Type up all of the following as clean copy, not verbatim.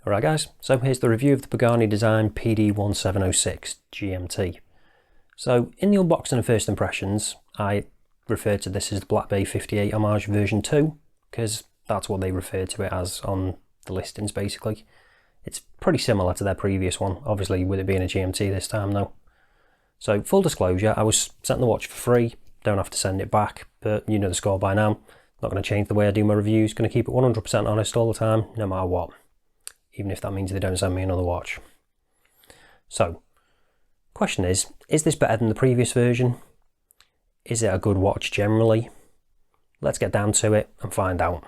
Alright guys, so here's the review of the Pagani design PD1706 GMT. So in the unboxing and first impressions, I referred to this as the BB58 Homage version 2, because that's what they refer to it as on the listings basically. It's pretty similar to their previous one, obviously with it being a GMT this time though. So full disclosure, I was sent the watch for free, don't have to send it back, but you know the score by now. Not going to change the way I do my reviews, going to keep it 100% honest all the time, no matter what. Even if that means they don't send me another watch. So, question is this better than the previous version? Is it a good watch generally? Let's get down to it and find out.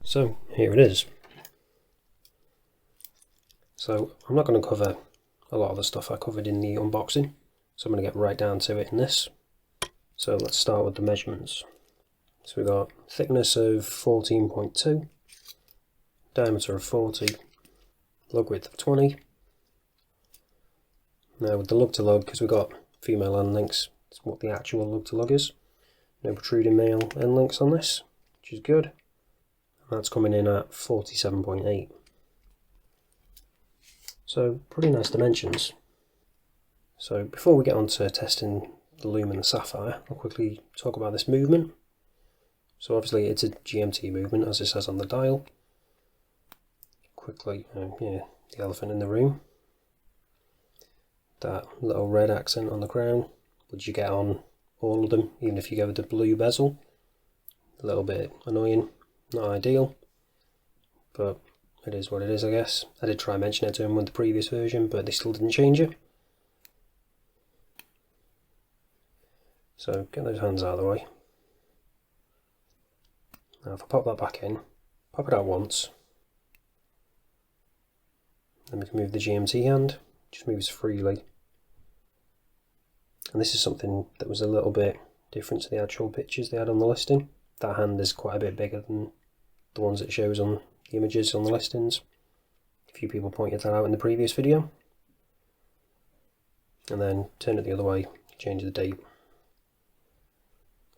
So, here it is. So, I'm not going to cover a lot of the stuff I covered in the unboxing, so I'm going to get right down to it in this. So, let's start with the measurements. So, we've got thickness of 14.2, diameter of 40, lug width of 20. Now with the lug to lug, because we've got female end links, it's what the actual lug to lug is. No protruding male end links on this, which is good. And that's coming in at 47.8. So pretty nice dimensions. So before we get on to testing the Lume and the Sapphire, I'll quickly talk about this movement. So obviously it's a GMT movement as it says on the dial. Quickly, the elephant in the room. That little red accent on the crown, which you get on all of them, even if you go with the blue bezel. A little bit annoying, not ideal, but it is what it is, I guess. I did try and mention it to him with the previous version, but they still didn't change it. So get those hands out of the way. Now if I pop that back in, pop it out once. Then we can move the GMT hand, just moves freely. And this is something that was a little bit different to the actual pictures they had on the listing. That hand is quite a bit bigger than the ones it shows on the images on the listings. A few people pointed that out in the previous video. And then turn it the other way, change the date.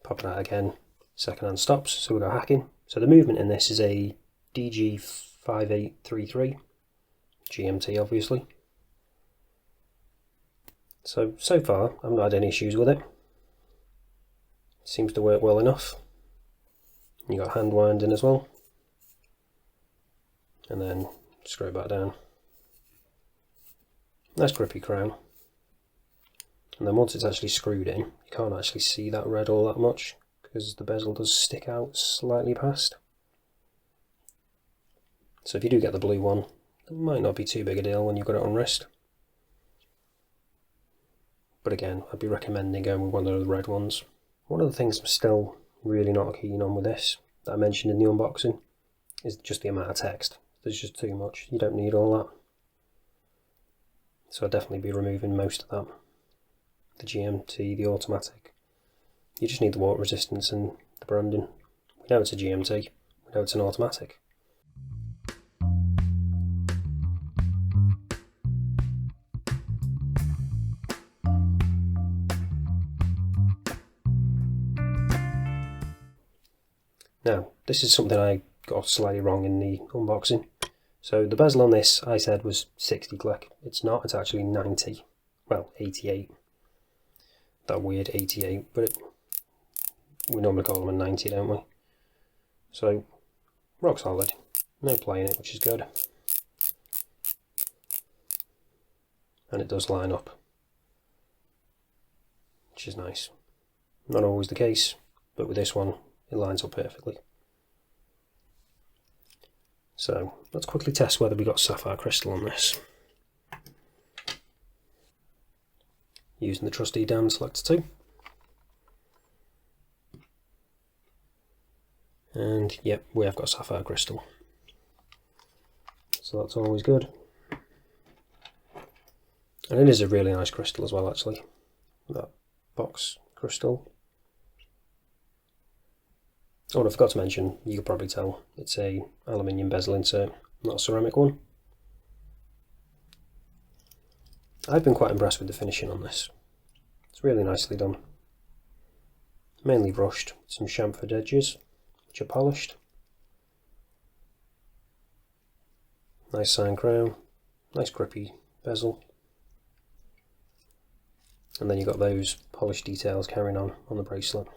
Pop it out again, second hand stops, so we've got hacking. So the movement in this is a DG5833. GMT obviously. So far I've not had any issues with it. Seems to work well enough. You got hand winding as well. And then screw it back down. Nice grippy crown. And then once it's actually screwed in, you can't actually see that red all that much because the bezel does stick out slightly past. So if you do get the blue one, it might not be too big a deal when you've got it on wrist. But again, I'd be recommending going with one of the red ones. One of the things I'm still really not keen on with this, that I mentioned in the unboxing, is just the amount of text. There's just too much. You don't need all that. So I'd definitely be removing most of that. The GMT, the automatic. You just need the water resistance and the branding. We know it's a GMT. We know it's an automatic. Now, this is something I got slightly wrong in the unboxing. So the bezel on this I said was 60 click. It's not, it's actually 90. Well, 88. That weird 88, but we normally call them a 90, don't we? So, rock solid. No play in it, which is good. And it does line up, which is nice. Not always the case, but with this one, it lines up perfectly. So let's quickly test whether we got sapphire crystal on this. Using the trusty Diamond Selector 2. And yep, we have got sapphire crystal. So that's always good. And it is a really nice crystal as well actually. That box crystal. Oh, and I forgot to mention, you could probably tell, it's a aluminium bezel insert, not a ceramic one. I've been quite impressed with the finishing on this. It's really nicely done. Mainly brushed, some chamfered edges, which are polished. Nice sign crown, nice grippy bezel. And then you've got those polished details carrying on the bracelet.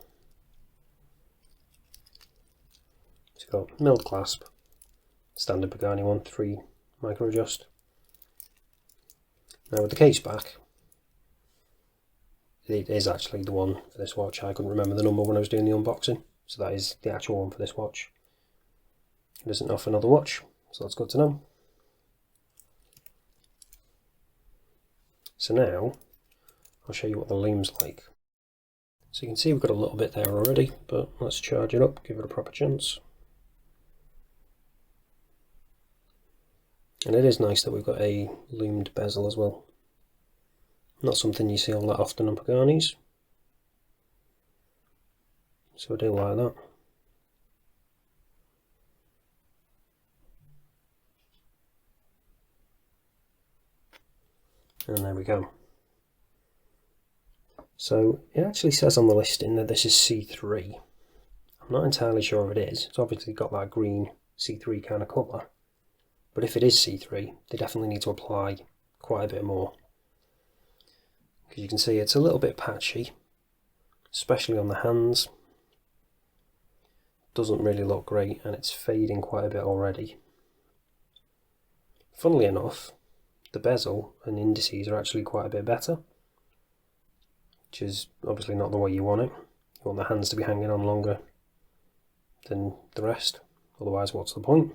It's got milled clasp, standard Pagani one, 3 micro adjust. Now with the case back, it is actually the one for this watch. I couldn't remember the number when I was doing the unboxing, so that is the actual one for this watch. It isn't off another watch, so that's good to know. So now I'll show you what the lume's like. So you can see we've got a little bit there already, but let's charge it up, give it a proper chance. And it is nice that we've got a loomed bezel as well. Not something you see all that often on Paganis, so I do like that. And there we go. So it actually says on the listing that this is C3. I'm not entirely sure if it is. It's obviously got that green C3 kind of colour. But if it is C3, they definitely need to apply quite a bit more. Because you can see it's a little bit patchy, especially on the hands. Doesn't really look great, and it's fading quite a bit already. Funnily enough, the bezel and indices are actually quite a bit better, which is obviously not the way you want it. You want the hands to be hanging on longer than the rest, otherwise what's the point?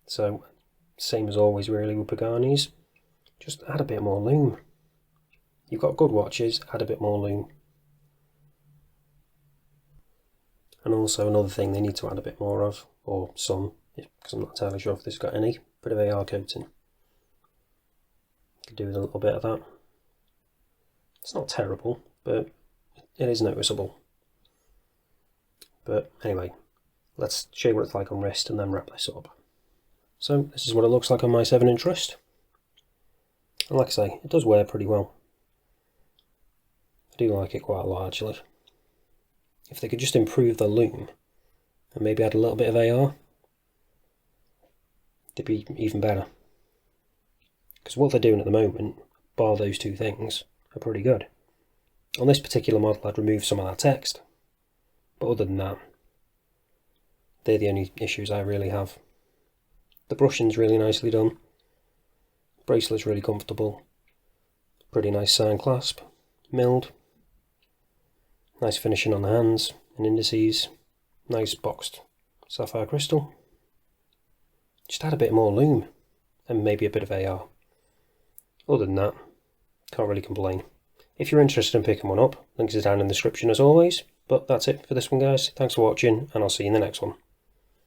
So, same as always really with Paganis, just add a bit more lume. You've got good watches, add a bit more lume. And also another thing they need to add a bit more of, or some, because I'm not entirely sure if this has got any, bit of AR coating. Could do with a little bit of that. It's not terrible, but it is noticeable. But anyway, let's show you what it's like on wrist and then wrap this up. So this is what it looks like on my 7-inch wrist. And like I say, it does wear pretty well. I do like it quite a lot actually. If they could just improve the lume and maybe add a little bit of AR, they'd be even better. Because what they're doing at the moment, bar those two things, are pretty good. On this particular model I'd remove some of that text, but other than that, they're the only issues I really have. The brushing's really nicely done, bracelet's really comfortable, pretty nice sign clasp, milled, nice finishing on the hands and indices, nice boxed sapphire crystal. Just add a bit more lume and maybe a bit of AR. Other than that, can't really complain. If you're interested in picking one up, links are down in the description as always. But that's it for this one guys, thanks for watching and I'll see you in the next one.